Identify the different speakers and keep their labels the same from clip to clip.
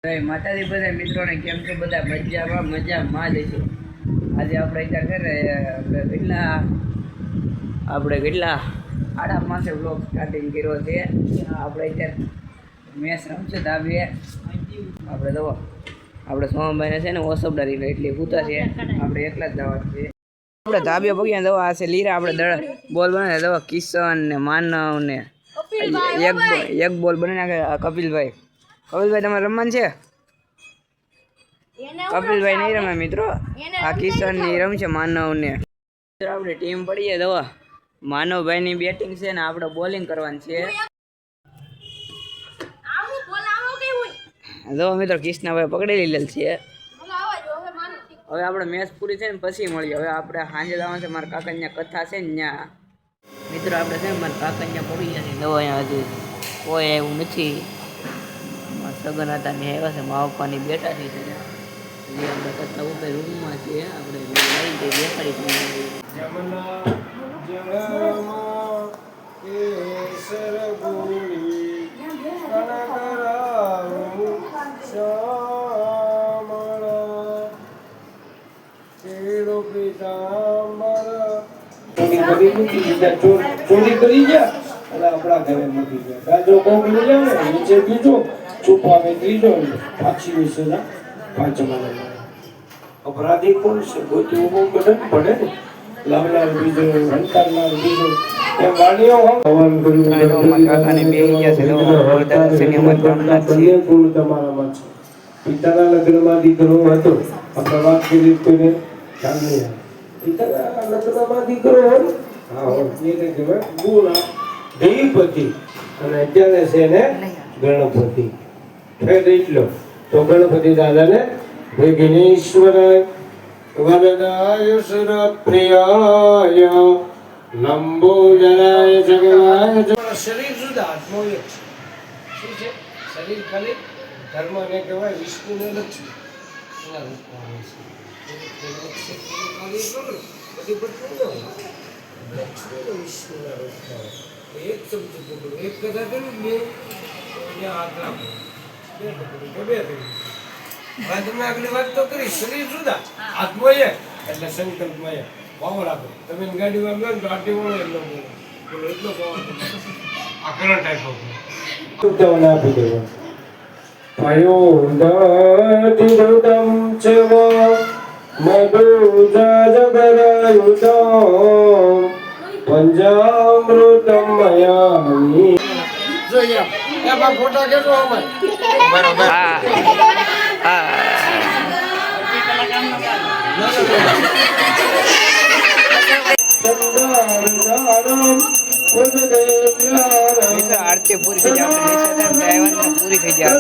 Speaker 1: માતાજી બધા મિત્રોને કેમ છો? બધા મજામાં જઈશું. આજે આપણે કેટલા આડા માસે બ્લોગ સ્ટાર્ટિંગ કર્યો છે. આપણે અત્યારે મેચ રમશે ધાબીએ. આપણે દવા આપણે સોમભાઈને છે ને ઓસબડારી એટલી પૂતા છે. આપણે એકલા જ જવા છે. આપણે ધાબીએ પગ્યા દવા આ છે લીરા. આપણે બોલ બને દવા કિશન ને માનવ ને એક બોલ બની નાખે. કપિલભાઈ તમારે રમવાનું છે? કપિલભાઈ નહીં રમે મિત્રો, આ કિશન ની રમશે માનવ ને. આપણે ટીમ પડીએ દવા માનવભાઈ ની બેટિંગ છે ને આપણે બોલિંગ કરવાની છે. દવા મિત્રો કિશનાભાઈ પકડી લીધેલ છે. હવે આપણે મેચ પૂરી છે ને પછી મળીએ. હવે આપણે સાંજે જવાનું છે. મારા કાકા ત્યાં કથા છે ને ત્યાં મિત્રો આપણે છે ને મારા કાકા ત્યાં પડી ગયા છે. દવા અહીંયા હજી કોઈ એવું નથી. સગન હતા ને આવ્યા છે. મા પપ્પાની બેટા થઈ છે. આપણે કથા ઉપર રૂમમાં છીએ. આપણે લઈ જઈ બેસાડી
Speaker 2: ચોરી કરી ગયા અને આપણા ઘરે મૂકી ગયા. જો કોક લઈ આવે નીચે બીજો છુપાવે ત્રીજો પાછી વિશે પાંચમા અપરાધી કોણ છે? ગોતી ઉભો પડે ને લાવનાર બીજો હંકારનાર બીજો એમ વાણીઓ હવન કર્યું તમારામાં છે. પિતાના લગ્નમાં દીકરો હતો. આપણે વાત કરી કોઈને ખ્યાલ નહીં આવે. પિતાના લગ્નમાં દીકરો હોય હા એને કહેવાય ગુણા ધીપતિ અને અત્યારે છે ને ગણપતિ. ફેર એટલો તો ગણપતિ દાદાને વિઘ્નેશ્વરાય વરદાય સુર પ્રિયાય લંબોદરાય જગવાય. શરીર સુધા આત્મો એક શું છે? શરીર ખાલી ધર્મને કહેવાય વિષ્ણુને લક્ષ્મી એના રૂપમાં આવે છે. લક્ષ્મી વિષ્ણુના રૂપમાં એક ચમચી પકડો એક કથા કર્યું બે હાથ રાખો બે તમને આગલી વાત તો કરી. શરીર સુધા આત્મો એક એટલે સંકલ્પમાં એક પાવર આપે. તમે ગાડીમાં લો તો આટી વળો એટલો બોલો એટલો પાવર આ કરંટ આપ્યો તમને આપી દેવો. પયોદધિદમ ચવ મધુજગરાયુધમ પંચામૃતમ મયામિ. જોઈએ એ બા ફોટા કેજો અમાર બરોબર.
Speaker 1: આરતી પૂરી થઈ જાય. પૂરી થઈ જાય.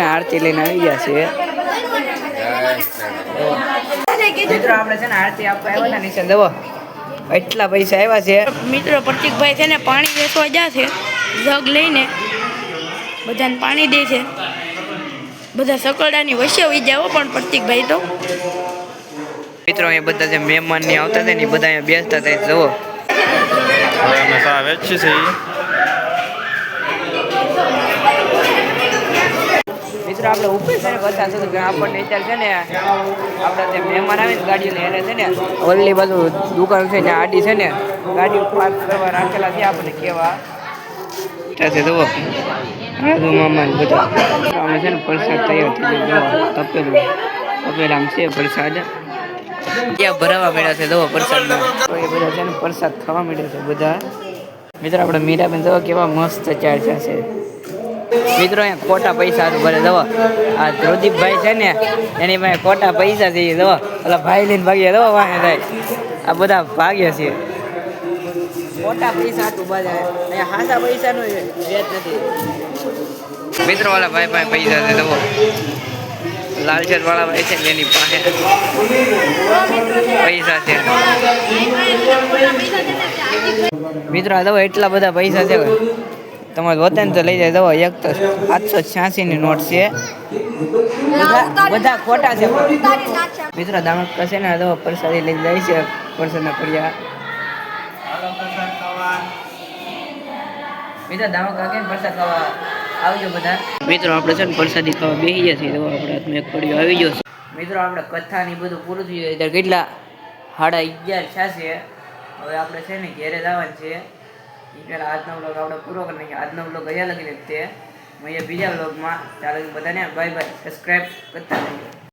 Speaker 1: આરતી લઈને આવી ગયા છે મિત્રો. આપણે છે ને આરતી આપવા આવ્યા હતા નીચે દવા એટલા પૈસા આવ્યા છે
Speaker 3: મિત્રો. પ્રતિકભાઈ છે ને પાણી વેચવા ગયા છે. જગ લઈને બધાને પાણી દે છે. બધા સકડાની વચ્ચે વહી જાવ પણ પ્રતિકભાઈ તો
Speaker 1: મિત્રો એ બધા જે મહેમાન ને આવતા હતા ને એ બધા અહીંયા બેસતા હતા. જુઓ
Speaker 4: અમે સા વેચી છે
Speaker 1: મિત્રો. આપણે ઉપર છે ને બતા છું કે આપણને અત્યારે છે ને આપણા જે મહેમાન આવે ને ગાડીઓ એને છે ને ઓલી બાજુ દુકાન છે ને આડી છે ને ગાડી પાર્ક કરવા રાખેલા છે. આપણને કેવા છે જુઓ રાજુ મામા બધા અમે છે ને પ્રસાદ તૈયાર થઈ ગયો. તપેલામ છે પ્રસાદ ત્યાં ભરાવા મળ્યા છે. દવા પ્રસાદમાં એ બધા છે ને પ્રસાદ ખાવા મળ્યા છે બધા. મિત્રો આપણે મીરાબેન દવા કેવા મસ્ત ચાર્જા છે મિત્રો. અહીંયા ખોટા પૈસા ભરે દવા. આ ધ્રુદીપભાઈ છે ને એની પાસે ખોટા પૈસા છે. દવા ઓલા ભાઈ લઈને ભાગ્યા દવા વાંહે થાય. આ બધા ભાગ્ય છે ખોટા પૈસા આટલું બધા. અહીંયા હાસા પૈસાનો રેટ નથી મિત્રો. ઓલા ભાઈ પાસે પૈસા છે દવા. લાલચર વાળા ભાઈ છે ને એની પાસે પૈસા છે મિત્રો. આ દવા એટલા બધા પૈસા છે તમારે વતન તો લઈ જાય. દવા એક તો 786 ની નોટ છે બધા ખોટા છે મિત્રો. દામક કશે ને તો પ્રસાદી લઈને જાય છે પ્રસાદના ફળિયા. મિત્રો દામક કાકે પ્રસાદ ખાવા આવજો બધા. મિત્રો આપણે છે ને પ્રસાદી ખાવા બેસી ગયા છીએ. તો આપણે હાથમાં એક ફળિયો આવી ગયો છે. મિત્રો આપણે કથા ની બધું પૂરું થઈ જાય ત્યારે કેટલા 11:30 થશે. હવે આપણે છે ને ઘેરે જવાનું છે. એ પહેલાં આજનો વ્લોગ આપણે પૂરો કરી નાખીએ. આજનો વ્લોગ અહીંયા લગી તે મળીએ બીજા વ્લોગમાં. ચાલો બધાને બાય બાય. સબસ્ક્રાઈબ કરતા રહીએ.